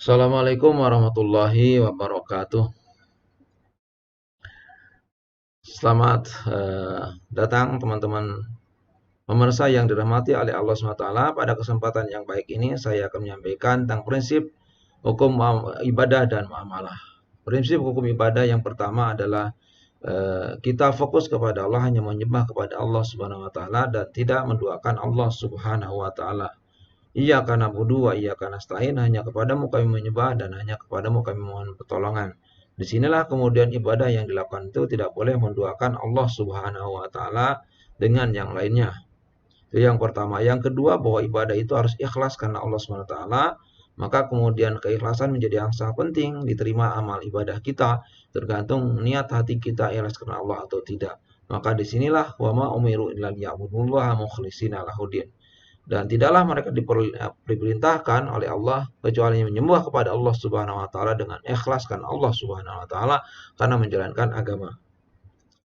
Assalamualaikum warahmatullahi wabarakatuh. Selamat datang teman-teman pemirsa yang dirahmati oleh Allah SWT. Pada kesempatan yang baik ini saya akan menyampaikan tentang prinsip hukum ibadah dan muamalah. Prinsip hukum ibadah yang pertama adalah kita fokus kepada Allah, hanya menyembah kepada Allah Subhanahu wa taala dan tidak menduakan Allah Subhanahu wa taala. Iyyaka na'budu wa iyyaka nasta'in, hanya kepadamu kami menyembah dan hanya kepadamu kami mohon pertolongan. Disinilah kemudian ibadah yang dilakukan itu tidak boleh menduakan Allah Subhanahu wa taala dengan yang lainnya. Itu yang pertama. Yang kedua, bahwa ibadah itu harus ikhlas karena Allah Subhanahu wa taala. Maka kemudian keikhlasan menjadi yang sangat penting. Diterima amal ibadah kita tergantung niat hati kita ikhlas karena Allah atau tidak. Maka disinilah wa ma umiru illa liya'budullaha mukhlishina lahuddin. Dan tidaklah mereka diperintahkan oleh Allah kecuali menyembah kepada Allah Subhanahu wa taala dengan ikhlas karena Allah Subhanahu wa taala, karena menjalankan agama.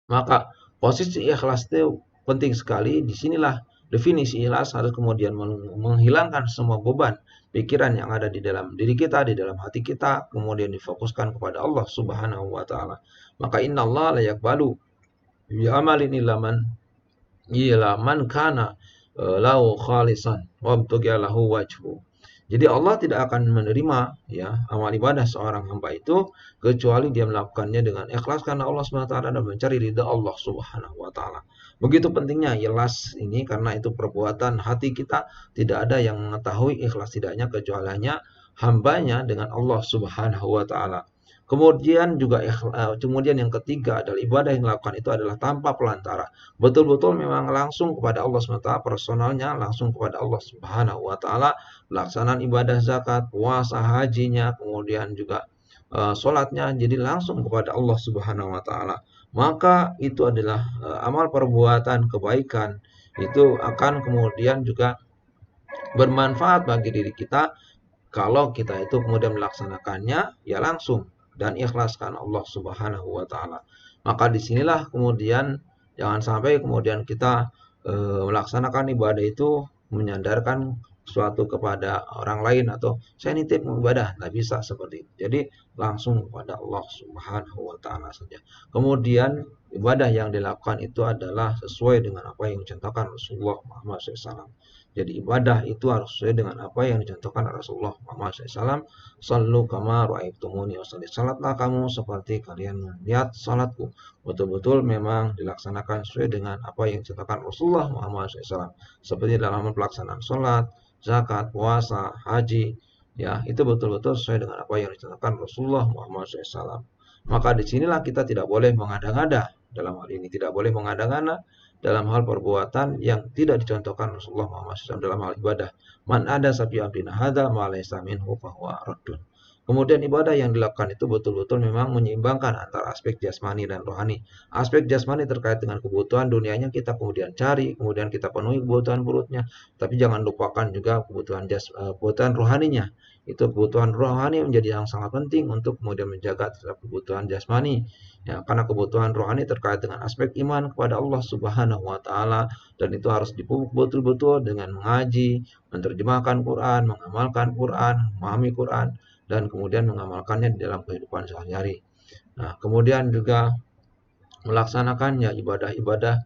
Maka posisi ikhlas itu penting sekali. Disinilah definisi ikhlas, harus kemudian menghilangkan semua beban pikiran yang ada di dalam diri kita, di dalam hati kita, kemudian difokuskan kepada Allah Subhanahu wa taala. Maka innallaha la yaqbalu bi amalin illa man kana lahu khalisan wabtughiya lahu wajhu. Jadi Allah tidak akan menerima ya amal ibadah seorang hamba itu kecuali dia melakukannya dengan ikhlas karena Allah Subhanahu wa taala dan mencari ridha Allah Subhanahu wa taala. Begitu pentingnya ikhlas ini, karena itu perbuatan hati kita, tidak ada yang mengetahui ikhlas tidaknya kecuali hanya hambanya dengan Allah Subhanahu wa taala. Kemudian yang ketiga adalah ibadah yang dilakukan itu adalah tanpa pelantara. Betul-betul memang langsung kepada Allah SWT, personalnya langsung kepada Allah Subhanahu wa taala. Pelaksanaan ibadah zakat, puasa, hajinya, kemudian juga sholatnya jadi langsung kepada Allah Subhanahu wa taala. Maka itu adalah amal perbuatan kebaikan, itu akan kemudian juga bermanfaat bagi diri kita kalau kita itu kemudian melaksanakannya ya langsung dan ikhlaskan Allah Subhanahu wa taala. Maka disinilah kemudian jangan sampai kemudian kita melaksanakan ibadah itu menyandarkan suatu kepada orang lain atau saya nitip ibadah, nggak bisa seperti itu. Jadi langsung kepada Allah Subhanahu wa taala saja. Kemudian ibadah yang dilakukan itu adalah sesuai dengan apa yang dicontohkan Rasulullah Muhammad SAW. Jadi ibadah itu harus sesuai dengan apa yang dicontohkan Rasulullah Muhammad SAW. Sallu kama ra'aitumuni usolli. Salatlah kamu seperti kalian melihat salatku. Betul-betul memang dilaksanakan sesuai dengan apa yang dicontohkan Rasulullah Muhammad SAW. Seperti dalam pelaksanaan salat, zakat, puasa, haji, ya itu betul-betul sesuai dengan apa yang dicontohkan Rasulullah Muhammad SAW. Maka disinilah kita tidak boleh mengada-ngada dalam hal ini, tidak boleh mengada-ngada dalam hal perbuatan yang tidak dicontohkan Rasulullah Muhammad SAW dalam hal ibadah. Man ada sapi amrina hadza ma laysa minhu fahuwa raddun. Kemudian ibadah yang dilakukan itu betul-betul memang menyeimbangkan antara aspek jasmani dan rohani. Aspek jasmani terkait dengan kebutuhan dunianya kita kemudian cari, kemudian kita penuhi kebutuhan perutnya, tapi jangan lupakan juga kebutuhan rohaninya. Itu kebutuhan rohani menjadi yang sangat penting untuk kemudian menjaga terhadap kebutuhan jasmani. Ya, karena kebutuhan rohani terkait dengan aspek iman kepada Allah Subhanahu wa taala, dan itu harus dipupuk betul-betul dengan mengaji, menerjemahkan Quran, mengamalkan Quran, memahami Quran, dan kemudian mengamalkannya di dalam kehidupan sehari-hari. Nah, kemudian juga melaksanakannya ibadah-ibadah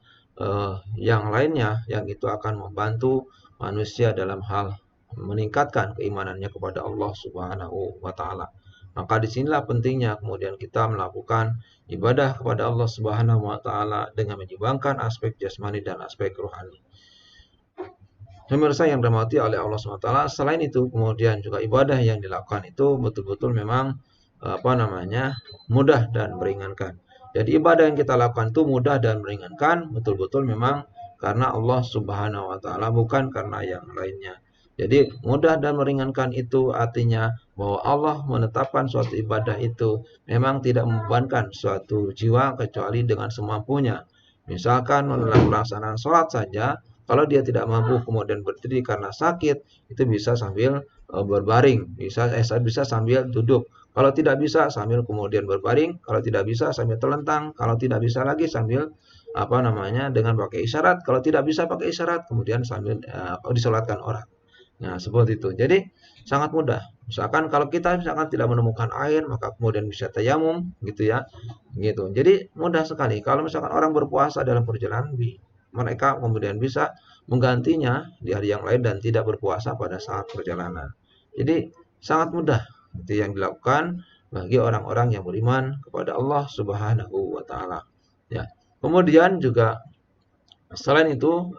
yang lainnya yang itu akan membantu manusia dalam hal meningkatkan keimanannya kepada Allah Subhanahu wa taala. Maka disinilah pentingnya kemudian kita melakukan ibadah kepada Allah Subhanahu wa taala dengan menyimbangkan aspek jasmani dan aspek rohani. Pemirsa yang dirahmati oleh Allah SWT, selain itu kemudian juga ibadah yang dilakukan itu betul-betul memang mudah dan meringankan. Jadi ibadah yang kita lakukan itu mudah dan meringankan betul-betul memang karena Allah Subhanahu wa taala, bukan karena yang lainnya. Jadi mudah dan meringankan itu artinya bahwa Allah menetapkan suatu ibadah itu memang tidak membebankan suatu jiwa kecuali dengan semampunya. Misalkan dalam pelaksanaan sholat saja, kalau dia tidak mampu kemudian berdiri karena sakit, itu bisa sambil berbaring, bisa sambil duduk. Kalau tidak bisa sambil kemudian berbaring, kalau tidak bisa sambil telentang, kalau tidak bisa lagi sambil dengan pakai isyarat, kalau tidak bisa pakai isyarat kemudian sambil disolatkan orang. Nah, seperti itu. Jadi sangat mudah. Misalkan kalau kita misalkan tidak menemukan air, maka kemudian bisa tayamum, gitu ya. Gitu. Jadi mudah sekali. Kalau misalkan orang berpuasa dalam perjalanan, mereka kemudian bisa menggantinya di hari yang lain dan tidak berpuasa pada saat perjalanan. Jadi sangat mudah itu yang dilakukan bagi orang-orang yang beriman kepada Allah Subhanahu wa taala. Ya. Kemudian juga selain itu,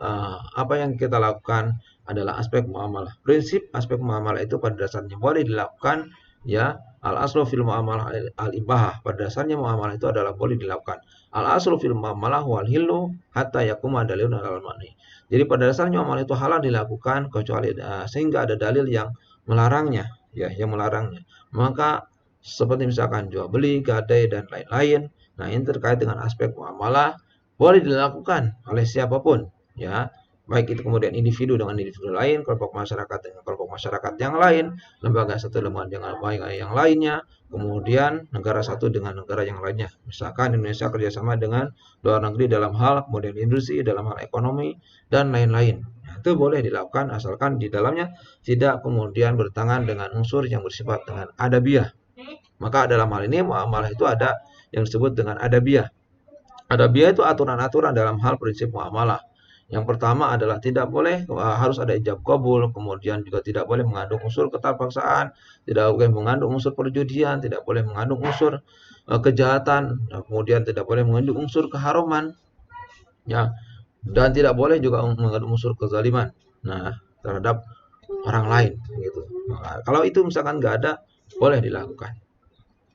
apa yang kita lakukan adalah aspek muamalah. Prinsip aspek muamalah itu pada dasarnya boleh dilakukan, ya. Al aslu fil muamalah al ibahah. Pada dasarnya muamalah itu adalah boleh dilakukan. Al aslu fil muamalah wal hillu hatta yakuma dalilun alal mani. Jadi pada dasarnya muamalah itu halal dilakukan kecuali sehingga ada dalil yang melarangnya, ya, yang melarangnya. Maka seperti misalkan jual beli, gadai dan lain-lain. Nah, ini terkait dengan aspek muamalah boleh dilakukan oleh siapapun, ya, baik itu kemudian individu dengan individu lain, kelompok masyarakat dengan kelompok masyarakat yang lain, lembaga satu dengan lembaga yang lainnya, kemudian negara satu dengan negara yang lainnya. Misalkan Indonesia kerjasama dengan luar negeri dalam hal kemudian industri, dalam hal ekonomi dan lain-lain. Nah, itu boleh dilakukan asalkan di dalamnya tidak kemudian bertentangan dengan unsur yang bersifat dengan adabiah. Maka dalam hal ini muamalah itu ada yang disebut dengan adabiah. Adabiah itu aturan-aturan dalam hal prinsip muamalah. Yang pertama adalah tidak boleh harus ada ijab kabul, kemudian juga tidak boleh mengandung unsur keterpaksaan, tidak boleh mengandung unsur perjudian, tidak boleh mengandung unsur kejahatan, kemudian tidak boleh mengandung unsur keharuman, ya, dan tidak boleh juga mengandung unsur kezaliman. Nah, terhadap orang lain, gitu. Nah, kalau itu misalkan nggak ada, boleh dilakukan.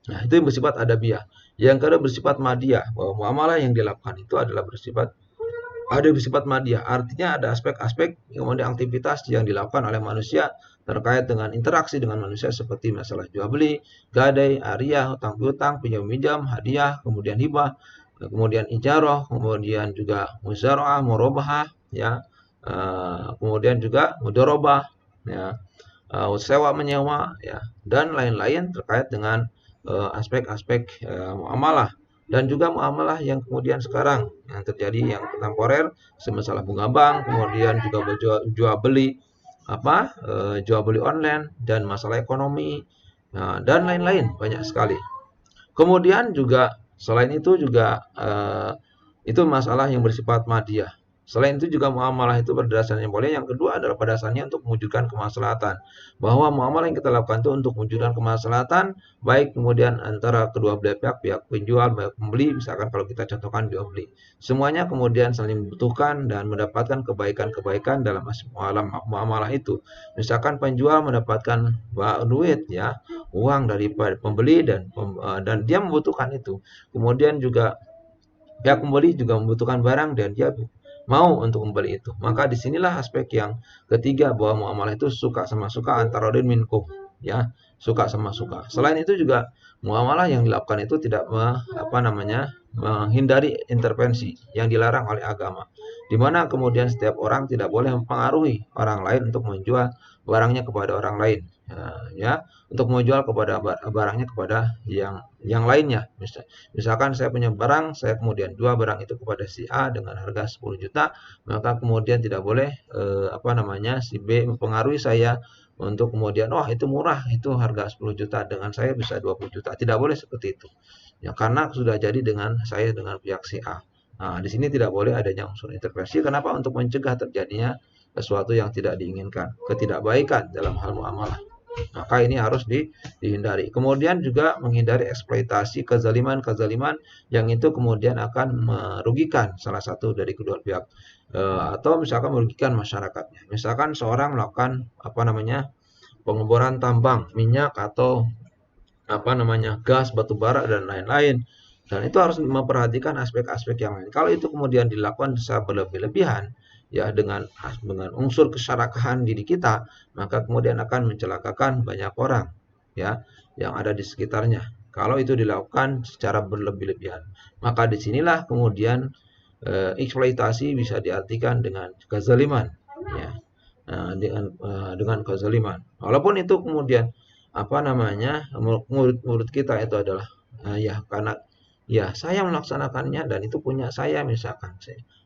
Nah, itu yang bersifat adabiah. Yang kedua bersifat madiyah, bahwa muamalah yang dilakukan itu adalah bersifat madiyah. Artinya ada aspek-aspek kemudian aktivitas yang dilakukan oleh manusia terkait dengan interaksi dengan manusia seperti masalah jual beli, gadai, ariyah, hutang piutang, pinjam minjam, hadiah, kemudian hibah, kemudian ijarah, kemudian juga muzara'ah, murabahah, ya, kemudian juga mudharabah, ya, sewa menyewa, ya, dan lain-lain terkait dengan aspek-aspek muamalah. Dan juga muamalah yang kemudian sekarang yang terjadi yang kontemporer, semasalah bunga bank, kemudian juga jual beli jual beli online dan masalah ekonomi, nah, dan lain-lain banyak sekali. Kemudian juga selain itu juga itu masalah yang bersifat madiyah. Selain itu juga muamalah itu berdasarnya boleh. Yang kedua adalah pada dasarnya untuk mewujudkan kemaslahatan. Bahwa muamalah yang kita lakukan itu untuk mewujudkan kemaslahatan, baik kemudian antara kedua belah pihak, pihak penjual, pihak pembeli, misalkan kalau kita contohkan jual beli. Semuanya kemudian saling membutuhkan dan mendapatkan kebaikan-kebaikan dalam muamalah itu. Misalkan penjual mendapatkan duit, ya, uang dari pembeli dan dia membutuhkan itu. Kemudian juga pihak pembeli juga membutuhkan barang dan dia mau untuk membeli itu. Maka disinilah aspek yang ketiga bahwa muamalah itu suka sama suka antara radin minkum, ya, suka sama suka. Selain itu juga muamalah yang dilakukan itu tidak menghindari intervensi yang dilarang oleh agama. Di mana kemudian setiap orang tidak boleh mempengaruhi orang lain untuk menjual barangnya kepada orang lain. Ya, untuk menjual kepada barangnya kepada yang lainnya. Misalkan saya punya barang, saya kemudian jual barang itu kepada si A dengan harga 10 juta, maka kemudian tidak boleh si B mempengaruhi saya untuk kemudian itu murah, itu harga 10 juta dengan saya bisa 20 juta. Tidak boleh seperti itu. Ya, karena sudah jadi dengan saya dengan pihak si A. Nah, di sini tidak boleh adanya unsur intervensi. Kenapa? Untuk mencegah terjadinya sesuatu yang tidak diinginkan, ketidakbaikan dalam hal muamalah. Maka ini harus dihindari. Kemudian juga menghindari eksploitasi kezaliman-kezaliman yang itu kemudian akan merugikan salah satu dari kedua pihak, atau misalkan merugikan masyarakatnya. Misalkan seorang melakukan pengeboran tambang minyak atau gas, batu bara dan lain-lain. Dan itu harus memperhatikan aspek-aspek yang lain. Kalau itu kemudian dilakukan secara berlebih-lebihan, ya, dengan unsur keserakahan diri kita, maka kemudian akan mencelakakan banyak orang, ya, yang ada di sekitarnya. Kalau itu dilakukan secara berlebih-lebihan, maka disinilah kemudian eksploitasi bisa diartikan dengan kezaliman, ya, dengan kezaliman. Walaupun itu kemudian murid kita itu adalah karena ya saya melaksanakannya dan itu punya saya, misalkan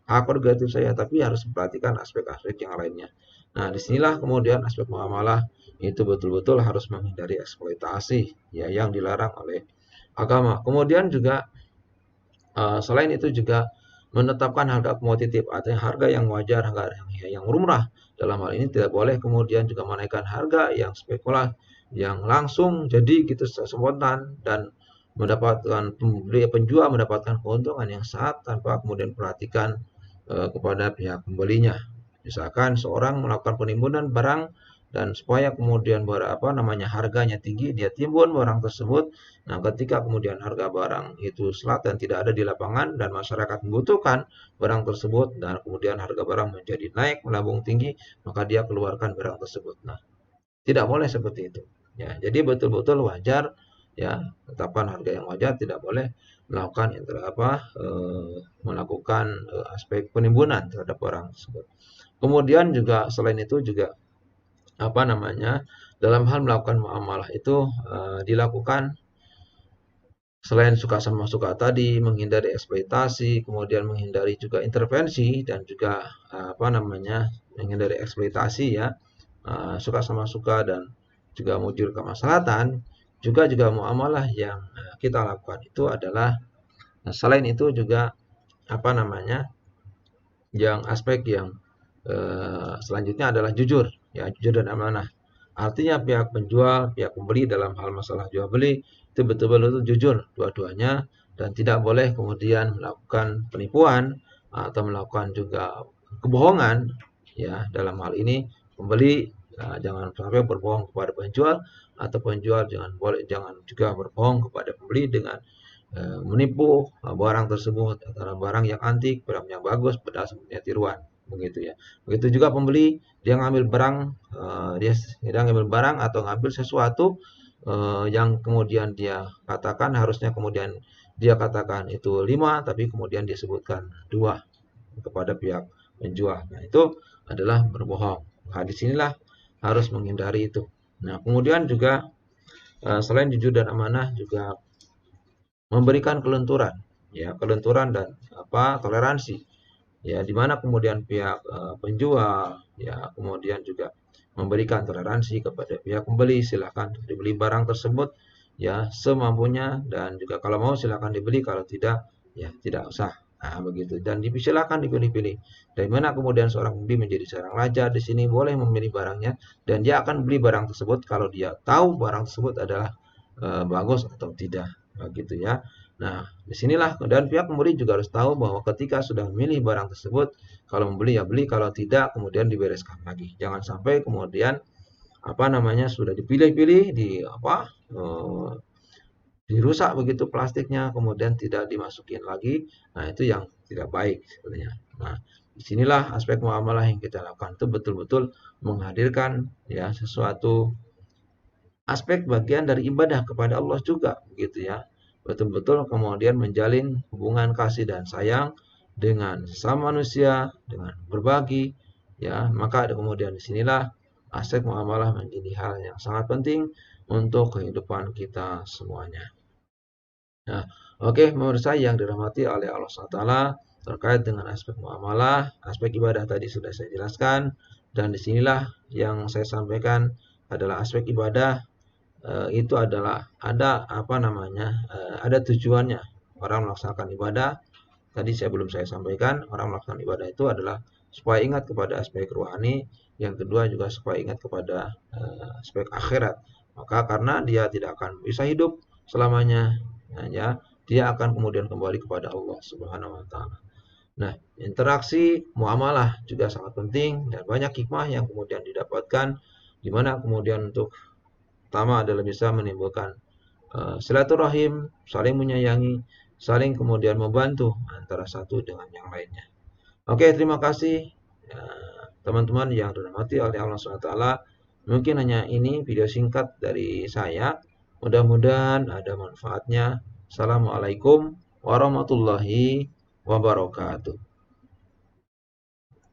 hak prerogatif saya, tapi harus memperhatikan aspek-aspek yang lainnya. Nah, disinilah kemudian aspek muamalah itu betul-betul harus menghindari eksploitasi ya yang dilarang oleh agama. Kemudian juga selain itu juga menetapkan harga komoditif, artinya harga yang wajar, harga yang lumrah. Dalam hal ini tidak boleh kemudian juga menaikkan harga yang spekulah, yang langsung jadi gitu spontan dan mendapatkan penjual mendapatkan keuntungan yang saat tanpa kemudian perhatikan kepada pihak pembelinya. Misalkan seorang melakukan penimbunan barang dan supaya kemudian harganya tinggi, dia timbun barang tersebut. Nah, ketika kemudian harga barang itu dan tidak ada di lapangan dan masyarakat membutuhkan barang tersebut dan kemudian harga barang menjadi naik melambung tinggi, maka dia keluarkan barang tersebut. Nah, tidak boleh seperti itu. Ya, jadi betul-betul wajar ya, tetapkan harga yang wajar, tidak boleh melakukan melakukan aspek penimbunan terhadap barang tersebut. Kemudian juga selain itu juga dalam hal melakukan muamalah itu dilakukan selain suka sama suka tadi, menghindari eksploitasi, kemudian menghindari juga intervensi dan juga menghindari eksploitasi ya, suka sama suka dan juga muncul kemaslahatan, juga muamalah yang kita lakukan itu adalah selain itu juga yang aspek yang selanjutnya adalah jujur ya, jujur dan amanah. Artinya pihak penjual, pihak pembeli dalam hal masalah jual beli itu betul-betul jujur dua-duanya dan tidak boleh kemudian melakukan penipuan atau melakukan juga kebohongan ya. Dalam hal ini pembeli jangan sampai berbohong kepada penjual atau penjual jangan juga berbohong kepada pembeli dengan menipu barang tersebut antara barang yang antik, barang yang bagus, berdasarkan tiruan begitu ya. Begitu juga pembeli, dia ngambil barang, dia ngambil barang atau ngambil sesuatu yang kemudian dia katakan harusnya kemudian dia katakan itu 5 tapi kemudian dia sebutkan 2 kepada pihak penjual. Nah, itu adalah berbohong. Nah, disinilah harus menghindari itu. Nah, kemudian juga selain jujur dan amanah juga memberikan kelenturan ya, kelenturan dan toleransi ya, di mana kemudian pihak penjual ya kemudian juga memberikan toleransi kepada pihak pembeli, silahkan dibeli barang tersebut ya semampunya dan juga kalau mau silahkan dibeli, kalau tidak ya tidak usah. Nah, begitu. Dan silakan dipilih-pilih. Dari mana kemudian seorang pembeli menjadi seorang raja di sini boleh memilih barangnya dan dia akan beli barang tersebut kalau dia tahu barang tersebut adalah bagus atau tidak. Begitu ya. Nah, disinilah dan pihak pembeli juga harus tahu bahwa ketika sudah memilih barang tersebut, kalau membeli ya beli, kalau tidak kemudian dibereskan lagi. Jangan sampai kemudian sudah dipilih-pilih dirusak begitu plastiknya, kemudian tidak dimasukin lagi. Nah, itu yang tidak baik sebenarnya. Nah, disinilah aspek muamalah yang kita lakukan itu betul-betul menghadirkan ya sesuatu aspek bagian dari ibadah kepada Allah juga begitu ya. Betul-betul kemudian menjalin hubungan kasih dan sayang dengan sesama manusia, dengan berbagi ya. Maka kemudian disinilah aspek muamalah menjadi hal yang sangat penting untuk kehidupan kita semuanya. Nah, oke, pemirsa yang dirahmati oleh Allah SWT terkait dengan aspek muamalah, aspek ibadah tadi sudah saya jelaskan dan disinilah yang saya sampaikan adalah aspek ibadah itu adalah ada tujuannya. Orang melaksanakan ibadah tadi saya sampaikan, orang melaksanakan ibadah itu adalah supaya ingat kepada aspek rohani, yang kedua juga supaya ingat kepada aspek akhirat. Maka karena dia tidak akan bisa hidup selamanya ya, dia akan kemudian kembali kepada Allah Subhanahu wa taala. Nah, interaksi muamalah juga sangat penting dan banyak hikmah yang kemudian didapatkan di mana kemudian untuk pertama adalah bisa menimbulkan silaturahim, saling menyayangi, saling kemudian membantu antara satu dengan yang lainnya. Oke, terima kasih teman-teman yang dirahmati oleh Allah SWT. Mungkin hanya ini video singkat dari saya. Mudah-mudahan ada manfaatnya. Assalamualaikum warahmatullahi wabarakatuh.